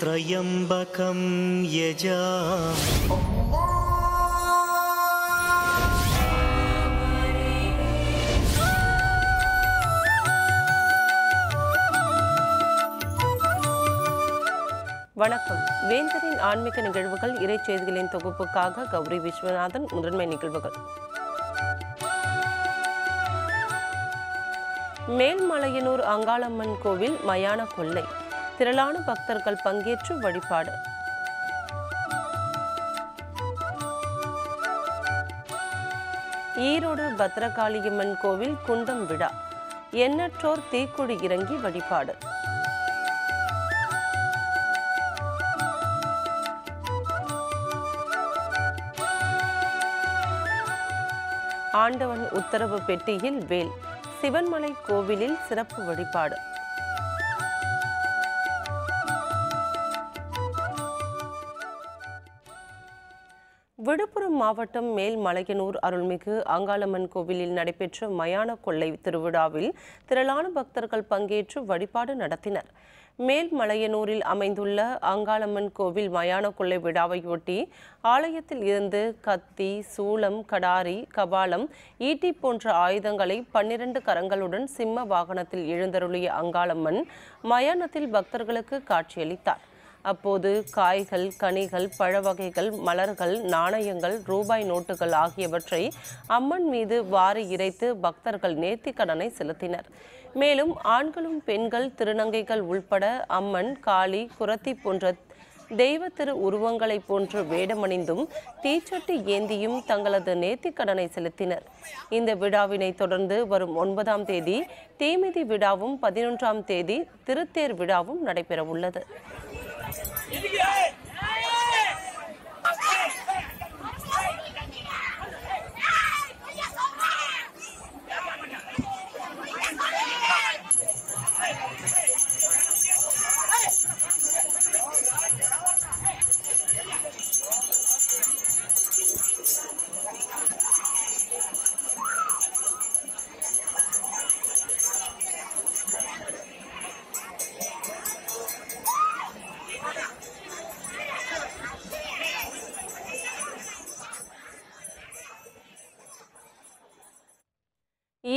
त्र्यम्बकं यजामहे வணக்கம். வேந்தரின் ஆன்மீக நிகழ்வுகள் இறை செய்திகளின் தொகுப்புக்காக கௌரி விஸ்வநாதன். முதன்மை நிகழ்வுகள். மேல்மலையனூர் அங்காளம்மன் கோவில் மயான கொள்ளை, திரளான பக்தர்கள் பங்கேற்று வழிபாடு. ஈரோடு பத்ரகாளியம்மன் கோவில் குண்டம் விழா, எண்ணற்றோர் தீக்குடி இறங்கி வழிபாடு. ஆண்டவன் உத்தரவு பெட்டியில் வேல், சிவன்மலை கோவிலில் சிறப்பு வழிபாடு. விழுப்புரம் மாவட்டம் மேல்மலையனூர் அருள்மிகு அங்காளம்மன் கோவிலில் நடைபெற்ற மயான கொள்ளை திருவிழாவில் திரளான பக்தர்கள் பங்கேற்று வழிபாடு நடத்தினர். மேல்மலையனூரில் அமைந்துள்ள அங்காளம்மன் கோவில் மயான கொள்ளை விழாவையொட்டி ஆலயத்தில் இருந்து கத்தி, சூலம், கடாரி, கபாலம், ஈட்டி போன்ற ஆயுதங்களை 12 கரங்களுடன் சிம்ம வாகனத்தில் எழுந்தருளிய அங்காளம்மன் மயானத்தில் பக்தர்களுக்கு காட்சியளித்தார். அப்போது காய்கள், கனிகள், பழ வகைகள், மலர்கள், நாணயங்கள், ரூபாய் நோட்டுகள் ஆகியவற்றை அம்மன் மீது வாரி இறைத்து பக்தர்கள் நேர்த்திக்கடனை செலுத்தினர். மேலும் ஆண்களும் பெண்கள், திருநங்கைகள் உள்பட அம்மன், காளி, குரத்தி போன்ற தெய்வ திரு உருவங்களை போன்று வேடமணிந்தும் தீச்சட்டி ஏந்தியும் தங்களது நேர்த்திக்கடனை செலுத்தினர். இந்த விழாவினை தொடர்ந்து வரும் 9ஆம் தேதி தீமிதி விழாவும் 11ஆம் தேதி திருத்தேர் விழாவும் நடைபெறவுள்ளது.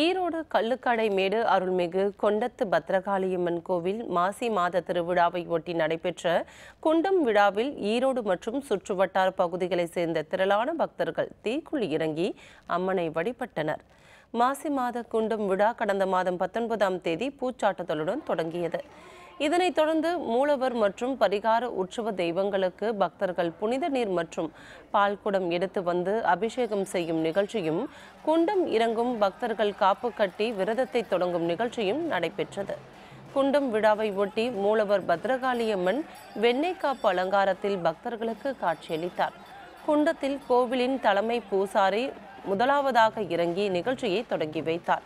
ஈரோடு கள்ளுக்கடை மேடு அருள்மிகு கொண்டத்து பத்ரகாளியம்மன் கோவில் மாசி மாத திருவிழாவை ஒட்டி நடைபெற்ற குண்டம் விழாவில் ஈரோடு மற்றும் சுற்றுவட்டார பகுதிகளைச் சேர்ந்த திரளான பக்தர்கள் தீக்குழி இறங்கி அம்மனை வழிபட்டனர். மாசி மாத குண்டம் விழா கடந்த மாதம் 19ஆம் தேதி பூச்சாட்டுதலுடன் தொடங்கியது. இதனைத் தொடர்ந்து மூலவர் மற்றும் பரிகார உற்சவ தெய்வங்களுக்கு பக்தர்கள் புனித நீர் மற்றும் பால்குடம் எடுத்து வந்து அபிஷேகம் செய்யும் நிகழ்ச்சியும், குண்டம் இறங்கும் பக்தர்கள் காப்பு கட்டி விரதத்தை தொடங்கும் நிகழ்ச்சியும் நடைபெற்றது. குண்டம் விழாவை ஒட்டி மூலவர் பத்ரகாளியம்மன் வெண்ணெய் காப்பு அலங்காரத்தில் பக்தர்களுக்கு காட்சியளித்தார். குண்டத்தில் கோவிலின் தலைமை பூசாரி முதலாவதாக இறங்கி நிகழ்ச்சியை தொடங்கி வைத்தார்.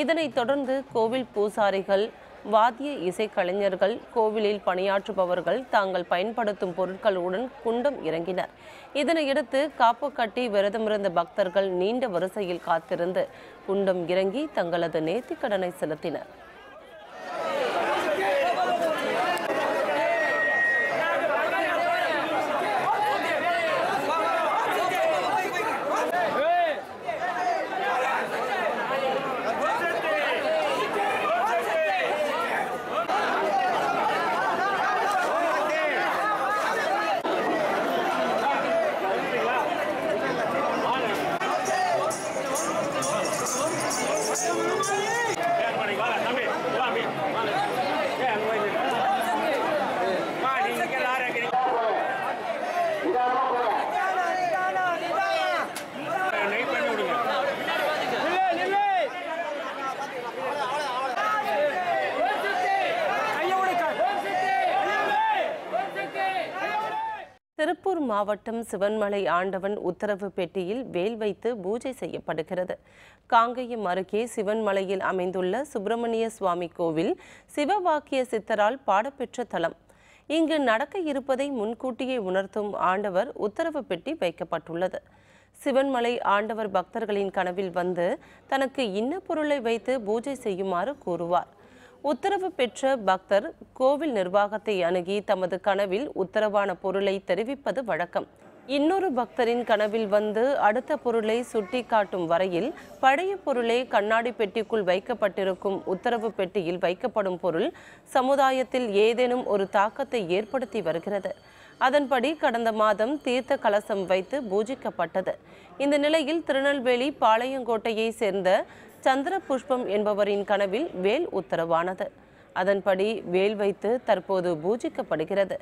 இதனைத் தொடர்ந்து கோவில் பூசாரிகள், வாத்திய இசைக்கலைஞர்கள், கோவிலில் பணியாற்றுபவர்கள் தாங்கள் பயன்படுத்தும் பொருட்களுடன் குண்டம் இறங்கினர். இதனையடுத்து காப்பு கட்டி விரதமிருந்த பக்தர்கள் நீண்ட வரிசையில் காத்திருந்து குண்டம் இறங்கி தங்களது நேர்த்திக்கடனை செலுத்தினர். திருப்பூர் மாவட்டம் சிவன்மலை ஆண்டவன் உத்தரவு பெட்டியில் வேல் வைத்து பூஜை செய்யப்படுகிறது. காங்கேயம் அருகே சிவன்மலையில் அமைந்துள்ள சுப்பிரமணிய சுவாமி கோவில் சிவவாக்கிய சித்தரால் பாடப்பெற்ற தலம். இங்கு நடக்க இருப்பதை முன்கூட்டியே உணர்த்தும் ஆண்டவர் உத்தரவு பெட்டி வைக்கப்பட்டுள்ளது. சிவன்மலை ஆண்டவர் பக்தர்களின் கனவில் வந்து தனக்கு இன்ன பொருளை வைத்து பூஜை செய்யுமாறு கூறுவார். உத்தரவு பெற்ற பக்தர் கோவில் நிர்வாகத்தை அணுகி தமது கனவில் உத்தரவான பொருளை தெரிவிப்பது வழக்கம். இன்னொரு பக்தரின் கனவில் வந்து அடுத்த பொருளை சுட்டிக்காட்டும் வரையில் பழைய பொருளே கண்ணாடி பெட்டிக்குள் வைக்கப்பட்டிருக்கும் உத்தரவு பெட்டியில் வைக்கப்படும் பொருள் சமுதாயத்தில் ஏதேனும் ஒரு தாக்கத்தை ஏற்படுத்தி வருகிறது. அதன்படி கடந்த மாதம் தீர்த்த கலசம் வைத்து பூஜிக்கப்பட்டது. இந்த நிலையில் திருநெல்வேலி பாளையங்கோட்டையை சேர்ந்த சந்திர புஷ்பம் என்பவரின் கனவில் வேல் உத்தரவானது. அதன்படி வேல் வைத்து தற்போது பூஜிக்கப்படுகிறது.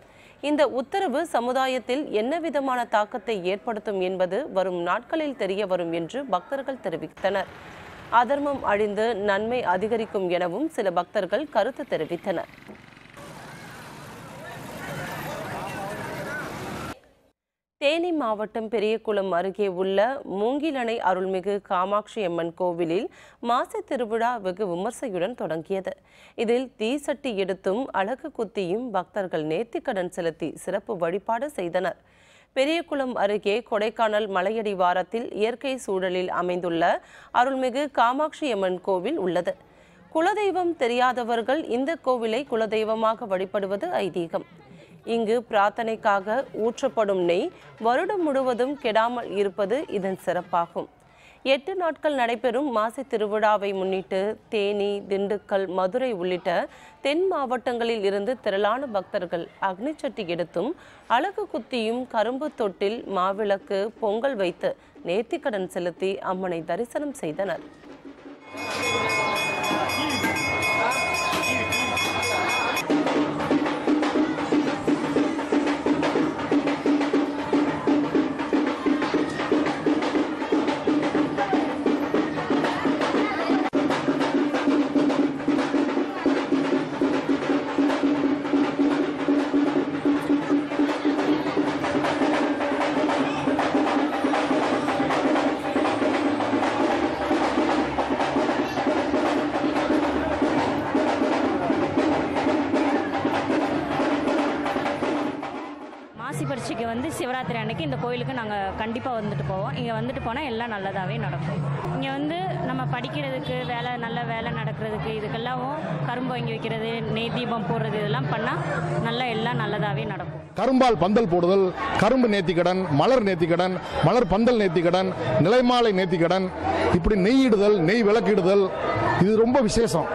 இந்த உத்தரவு சமுதாயத்தில் என்ன விதமான தாக்கத்தை ஏற்படுத்தும் என்பது வரும் நாட்களில் தெரிய வரும் என்று பக்தர்கள் தெரிவித்தனர். அதர்மம் அழிந்து நன்மை அதிகரிக்கும் எனவும் சில பக்தர்கள் கருத்து தெரிவித்தனர். தேனி மாவட்டம் பெரியகுளம் அருகே உள்ள மூங்கிலணை அருள்மிகு காமாட்சி அம்மன் கோவிலில் மாசி திருவிழா வெகு விமர்சையுடன் தொடங்கியது. இதில் தீசட்டி எடுத்தும் அலகு குத்தியும் பக்தர்கள் நேர்த்திக்கடன் செலுத்தி சிறப்பு வழிபாடு செய்தனர். பெரியகுளம் அருகே கொடைக்கானல் மலையடிவாரத்தில் இயற்கை சூழலில் அமைந்துள்ள அருள்மிகு காமாட்சி அம்மன் கோவில் உள்ளது. குலதெய்வம் தெரியாதவர்கள் இந்த கோவிலை குலதெய்வமாக வழிபடுவது ஐதீகம். இங்கு பிரார்த்தனைக்காக ஊற்றப்படும் நெய் வருடம் முழுவதும் கெடாமல் இருப்பது இதன் சிறப்பாகும். 8 நாட்கள் நடைபெறும் மாசி திருவிழாவை முன்னிட்டு தேனி, திண்டுக்கல், மதுரை உள்ளிட்ட தென் மாவட்டங்களில் இருந்து திரளான பக்தர்கள் அக்னிச்சட்டி எடுத்தும் அலகு குத்தியும் கரும்பு தொட்டில் மாவிளக்கு பொங்கல் வைத்து நேர்த்திக்கடன் செலுத்தி அம்மனை தரிசனம் செய்தனர். மாசி பரீட்சைக்கு வந்து சிவராத்திரி அன்னைக்கு இந்த கோயிலுக்கு நாங்கள் கண்டிப்பாக வந்துட்டு போவோம். இங்கே வந்துட்டு போனால் எல்லாம் நல்லதாகவே நடக்கும். இங்கே வந்து நம்ம படிக்கிறதுக்கு நல்ல வேலை நடக்கிறதுக்கு இதுக்கெல்லாம் கரும்பு வாங்கி வைக்கிறது, நெய் தீபம் போடுறது இதெல்லாம் பண்ணால் எல்லாம் நல்லதாகவே நடக்கும். கரும்பால் பந்தல் போடுதல், கரும்பு நேர்த்திக்கடன், மலர் நேர்த்திக்கடன், மலர் பந்தல் நேர்த்திக்கடன், நிலைமாலை நேர்த்திக்கடன், இப்படி நெய்யிடுதல், நெய் விளக்கிடுதல், இது ரொம்ப விசேஷம்.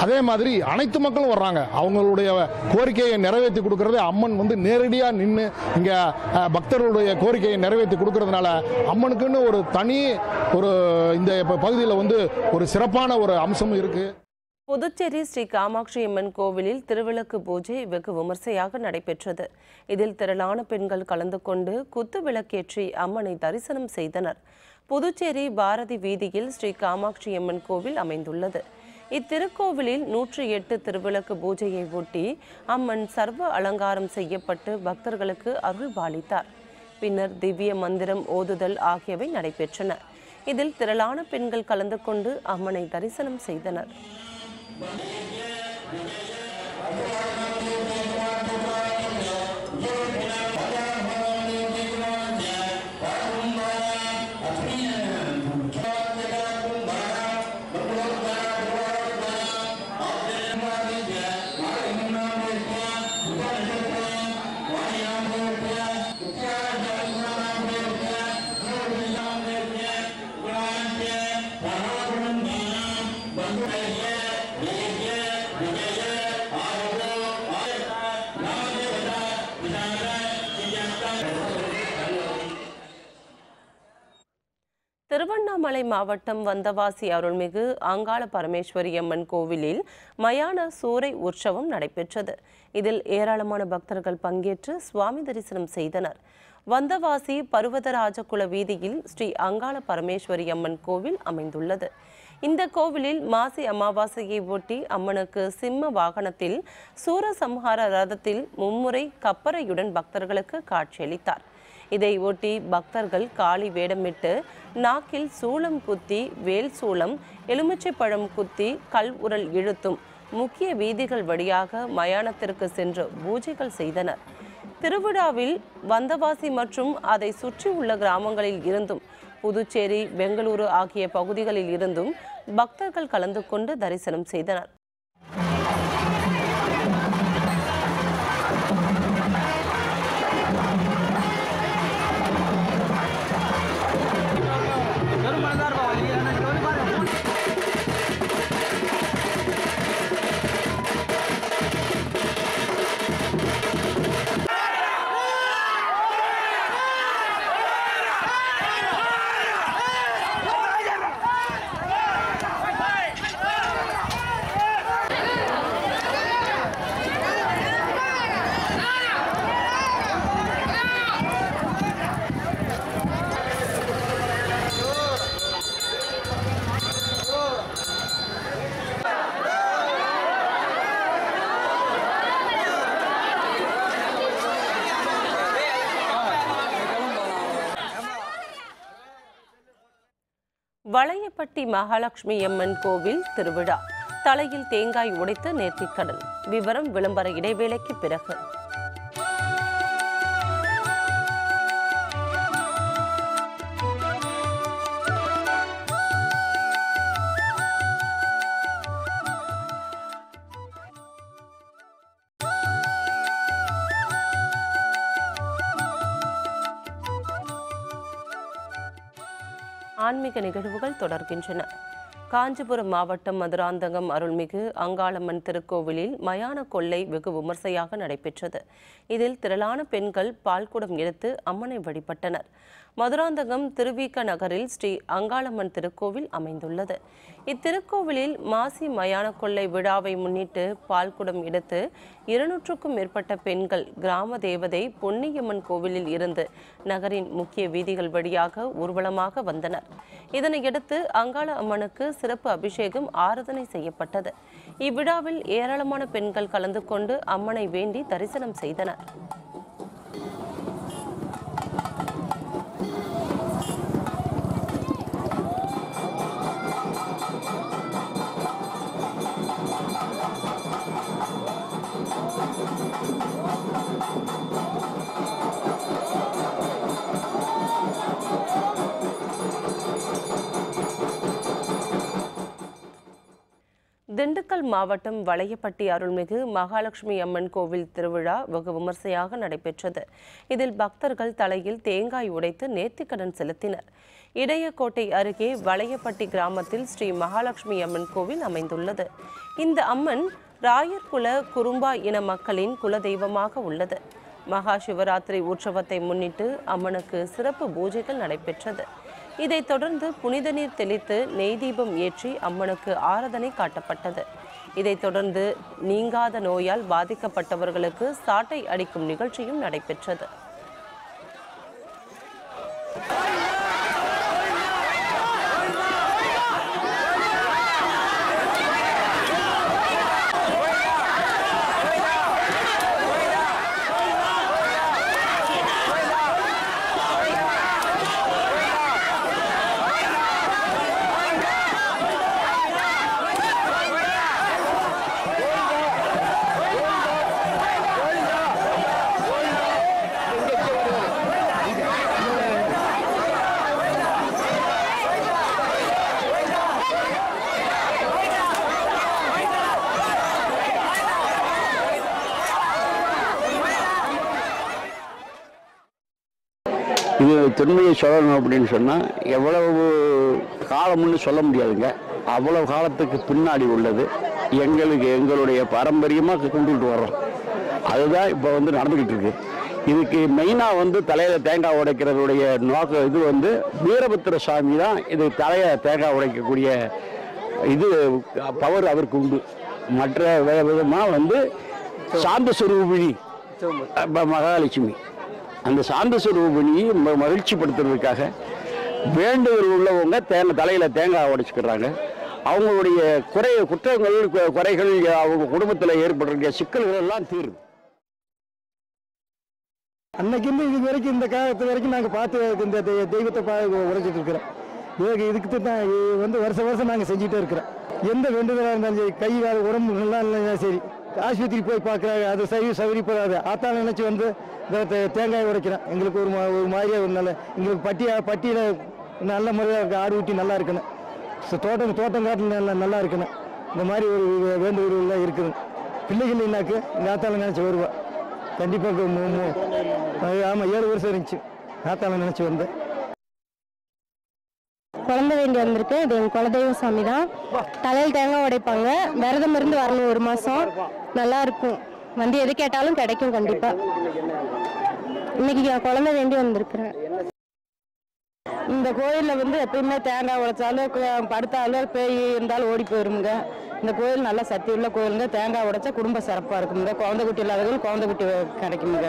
அதே மாதிரி அனைத்து மக்களும் வர்றாங்க. அவங்களுடைய கோரிக்கையை நிறைவேற்றி கொடுக்கறது அம்மன் வந்து நேரடியாக நின்று இங்கே பக்தர்களுடைய கோரிக்கையை நிறைவேற்றி கொடுக்கறதுனால அம்மனுக்குன்னு ஒரு தனி இந்த பகுதியில் வந்து ஒரு சிறப்பான ஒரு அம்சமும் இருக்கு. புதுச்சேரி ஸ்ரீ காமாட்சி அம்மன் கோவிலில் திருவிளக்கு பூஜை வெகு விமர்சையாக நடைபெற்றது. இதில் திரளான பெண்கள் கலந்து கொண்டு குத்து விளக்கேற்றி அம்மனை தரிசனம் செய்தனர். புதுச்சேரி பாரதி வீதியில் ஸ்ரீ காமாட்சி அம்மன் கோவில் அமைந்துள்ளது. இத்திருக்கோவிலில் 108 திருவிளக்கு பூஜையை ஒட்டி அம்மன் சர்வ அலங்காரம் செய்யப்பட்டு பக்தர்களுக்கு அருள் பாலித்தார். பின்னர் திவ்ய மந்திரம் ஓதுதல் ஆகியவை நடைபெற்றன. இதில் திரளான பெண்கள் கலந்து கொண்டு அம்மனை தரிசனம் செய்தனர். திருவண்ணாமலை மாவட்டம் வந்தவாசி அருள்மிகு அங்காள பரமேஸ்வரி அம்மன் கோவிலில் மயான சூறை உற்சவம் நடைபெற்றது. இதில் ஏராளமான பக்தர்கள் பங்கேற்று சுவாமி தரிசனம் செய்தனர். வந்தவாசி பர்வதராஜகுல வீதியில் ஸ்ரீ அங்காள பரமேஸ்வரி அம்மன் கோவில் அமைந்துள்ளது. இந்த கோவிலில் மாசி அமாவாசையை ஒட்டி அம்மனுக்கு சிம்ம வாகனத்தில் சூரசம்ஹார ரதத்தில் மும்முறை கப்பரையுடன் பக்தர்களுக்கு காட்சியளித்தார். இதை ஒட்டி பக்தர்கள் காளி வேடமிட்டு நாக்கில் சூளம் குத்தி, வேல் சூளம், எலுமிச்சை பழம் குத்தி, கல் உரல் இழுத்தும் முக்கிய வீதிகள் வழியாக மயானத்திற்கு சென்று பூஜைகள் செய்தனர். திருவிழாவில் வந்தவாசி மற்றும் அதை சுற்றியுள்ள கிராமங்களில் இருந்தும் புதுச்சேரி, பெங்களூரு ஆகிய பகுதிகளில் இருந்தும் பக்தர்கள் கலந்து கொண்டு தரிசனம் செய்தனர். வளையப்பட்டி மகாலட்சுமி அம்மன் கோவில் திருவிழா. தலையில் தேங்காய் உடைத்து நேர்த்திக்கடன். விவரம் விளம்பர இடைவேளைக்கு பிறகு. ஆன்மீக நிகழ்வுகள் தொடர்கின்றன. காஞ்சிபுரம் மாவட்டம் மதுராந்தகம் அருள்மிகு அங்காளம்மன் திருக்கோவிலில் மயான கொள்ளை வெகு விமர்சையாக நடைபெற்றது. இதில் திரளான பெண்கள் பால்குடம் எடுத்து அம்மனை வழிபட்டனர். மதுராந்தகம் திருவிக நகரில் ஸ்ரீ அங்காளம்மன் திருக்கோவில் அமைந்துள்ளது. இத்திருக்கோவிலில் மாசி மயான கொள்ளை விழாவை முன்னிட்டு பால்குடம் எடுத்து 200க்கும் மேற்பட்ட பெண்கள் கிராம தேவதை பொன்னியம்மன் கோவிலில் இருந்து நகரின் முக்கிய வீதிகள் வழியாக ஊர்வலமாக வந்தனர். இதனையடுத்து அங்காள அம்மனுக்கு சிறப்பு அபிஷேகம் ஆராதனை செய்யப்பட்டது. இவ்விழாவில் ஏராளமான பெண்கள் கலந்து கொண்டு அம்மனை வேண்டி தரிசனம் செய்தனர். திண்டுக்கல் மாவட்டம் வளையப்பட்டி அருள்மிகு மகாலட்சுமி அம்மன் கோவில் திருவிழா வெகு விமர்சையாக நடைபெற்றது. இதில் பக்தர்கள் தலையில் தேங்காய் உடைத்து நேர்த்திக்கடன் செலுத்தினர். இடையக்கோட்டை அருகே வளையப்பட்டி கிராமத்தில் ஸ்ரீ மகாலட்சுமி அம்மன் கோவில் அமைந்துள்ளது. இந்த அம்மன் ராயர்குல குறும்பா இன மக்களின் குலதெய்வமாக உள்ளது. மகா சிவராத்திரி உற்சவத்தை முன்னிட்டு அம்மனுக்கு சிறப்பு பூஜைகள் நடைபெற்றது. இதைத் தொடர்ந்து புனித நீர் தெளித்து நெய் தீபம் ஏற்றி அம்மனுக்கு ஆராதனை காட்டப்பட்டது. இதைத் தொடர்ந்து நீங்காத நோயால் பாதிக்கப்பட்டவர்களுக்கு சாட்டை அடிக்கும் நிகழ்ச்சியும் நடைபெற்றது. இது தொன்மையை சொல்லணும் அப்படின்னு சொன்னால் எவ்வளவு காலம்னு சொல்ல முடியாதுங்க. அவ்வளவு காலத்துக்கு பின்னாடி உள்ளது. எங்களுடைய பாரம்பரியமாக கொண்டுகிட்டு வர்றோம். அதுதான் இப்போ நடந்துக்கிட்டு இருக்கு. இதுக்கு மெயினாக தலையில் தேங்காய் உடைக்கிறதுடைய இது வீரபத்திர சாமி தான் இது தலையை தேங்காய் உடைக்கக்கூடிய இது பவர் அவருக்கு உண்டு. மற்ற விதமாக சாந்த சுரூபிணி மகாலட்சுமி, அந்த சாந்த சுரூபிணியை மகிழ்ச்சிப்படுத்துறதுக்காக வேண்டுதல் உள்ளவங்க தலையில் தேங்காய் உடைச்சிக்கிறாங்க. அவங்களுடைய குற்றங்கள் குறைகள் அவங்க குடும்பத்தில் ஏற்படுற சிக்கல்கள் எல்லாம் தீருது. அன்னைக்கு இது வரைக்கும் இந்த காலத்து வரைக்கும் நாங்கள் பார்த்து இந்த தெய்வத்தை உடைச்சிட்டு இருக்கிறோம். இதுக்கு தான் வருஷம் வருஷம் நாங்கள் செஞ்சுட்டே இருக்கிறோம். எந்த வேண்டுதலாக இருந்தாலும் சரி, கை கால் உடம்பு நல்லா இல்லைன்னா சரி, ஆஸ்பத்திரி போய் பார்க்குறாங்க, அது சௌகரியப்படாது. ஆத்தாள் நினச்சி தேங்காய் உடைக்கிறேன். எங்களுக்கு ஒரு மாதிரியாக ஒரு நல்ல எங்களுக்கு பட்டியில் நல்ல முறையாக ஆடு ஊட்டி நல்லா இருக்கணும். தோட்டம் காட்டில் நல்லா இருக்கணும். இந்த மாதிரி ஒரு வேண்டுகோள்லாம் இருக்குது. பிள்ளைகள் என்னாக்கு எங்கள் ஆத்தாளை நினச்சி வருவா. கண்டிப்பாக ஆமாம் 7 வருஷம் இருந்துச்சு ஆத்தாளை நினச்சி வந்தேன். குழந்தை வேண்டி வந்திருக்கு. இது எங்கள் குலதெய்வ சாமி தான். தலையில் தேங்காய் உடைப்பாங்க. விரதம் இருந்து வரணும் 1 மாதம். நல்லா இருக்கும். எது கேட்டாலும் கிடைக்கும் கண்டிப்பாக. இன்னைக்கு நான் குழந்தை வேண்டி வந்திருக்கிறேன். இந்த கோயிலில் எப்பயுமே தேங்காய் உடைச்சாலும் படுத்தாலும் பேய் இருந்தாலும் ஓடி போயிருமுங்க. இந்த கோயில் நல்ல சக்தி உள்ள கோயிலுங்க. தேங்காய் உடைச்சா குடும்பம் சிறப்பாக இருக்குங்க. குழந்தை குட்டி இல்லாதவர்கள் குழந்தை குட்டி கிடைக்குமுங்க.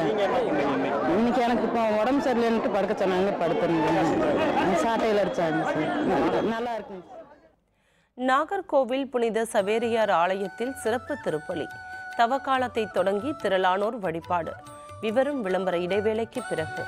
இன்னைக்கு எனக்கு இப்போ உடம்பு சரியில்லைன்ட்டு படுக்க சொன்னாங்க, படுத்துருங்க. சாட்டையில் அடிச்சாங்க. நல்லா இருக்குங்க. நாகர்கோவில் புனித சவேரியார் ஆலயத்தில் சிறப்பு திருப்பலி. தவக்காலத்தை தொடங்கி திரளானோர் வழிபாடு. விவரம் விளம்பர இடைவேளைக்கு பிறகு.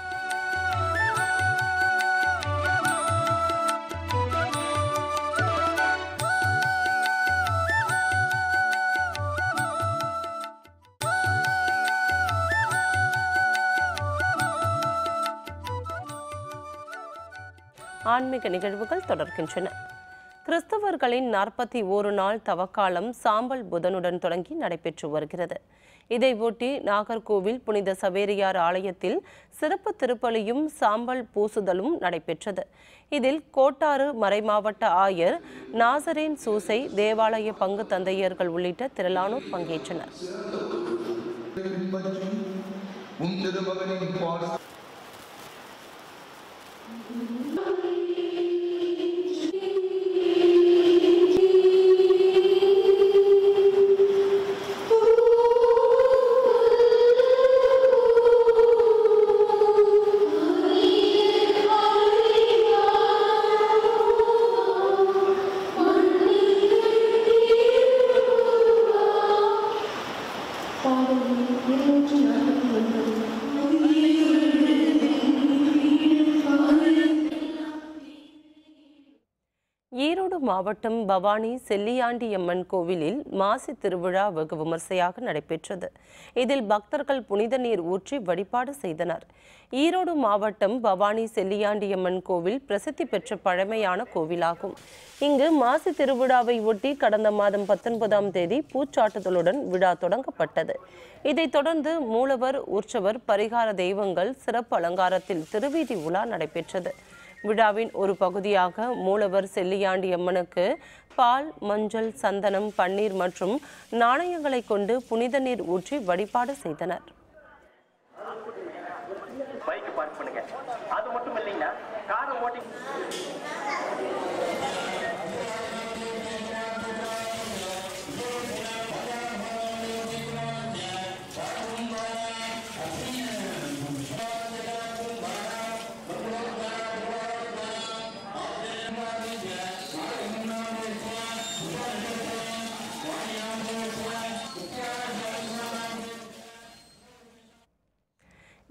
ஆன்மீக நிகழ்வுகள் தொடர்கின்றன. கிறிஸ்தவர்களின் 41 நாள் தவக்காலம் சாம்பல் புதனுடன் தொடங்கி நடைபெற்று வருகிறது. இதையொட்டி நாகர்கோவில் புனித சவேரியார் ஆலயத்தில் சிறப்பு திருப்பலியும் சாம்பல் பூசுதலும் நடைபெற்றது. இதில் கோட்டாறு மறைமாவட்ட ஆயர் நாசரேன் சூசை, தேவாலய பங்கு தந்தையர்கள் உள்ளிட்ட திரளானோர் பங்கேற்றனர். ஈரோடு மாவட்டம் பவானி செல்லியாண்டியம்மன் கோவிலில் மாசி திருவிழா வெகு விமர்சையாக நடைபெற்றது. இதில் பக்தர்கள் புனித நீர் ஊற்றி வழிபாடு செய்தனர். ஈரோடு மாவட்டம் பவானி செல்லியாண்டியம்மன் கோவில் பிரசித்தி பெற்ற பழமையான கோவிலாகும். இங்கு மாசி திருவிழாவை ஒட்டி கடந்த மாதம் 19ஆம் தேதி பூச்சாட்டுதலுடன் விழா தொடங்கப்பட்டது. இதைத் தொடர்ந்து மூலவர், உற்சவர், பரிகார தெய்வங்கள் சிறப்பு அலங்காரத்தில் திருவீதி உலா நடைபெற்றது. விழாவின் ஒரு பகுதியாக மூலவர் செல்லியாண்டி அம்மனுக்கு பால், மஞ்சள், சந்தனம், பன்னீர் மற்றும் நாணயங்களை கொண்டு புனித நீர் ஊற்றி வழிபாடு செய்தனர்.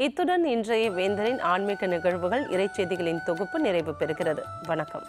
இத்துடன் இன்றைய வேந்தரின் ஆன்மீக நிகழ்வுகள் இறைச்செய்திகளின் தொகுப்பு நிறைவு பெறுகிறது. வணக்கம்.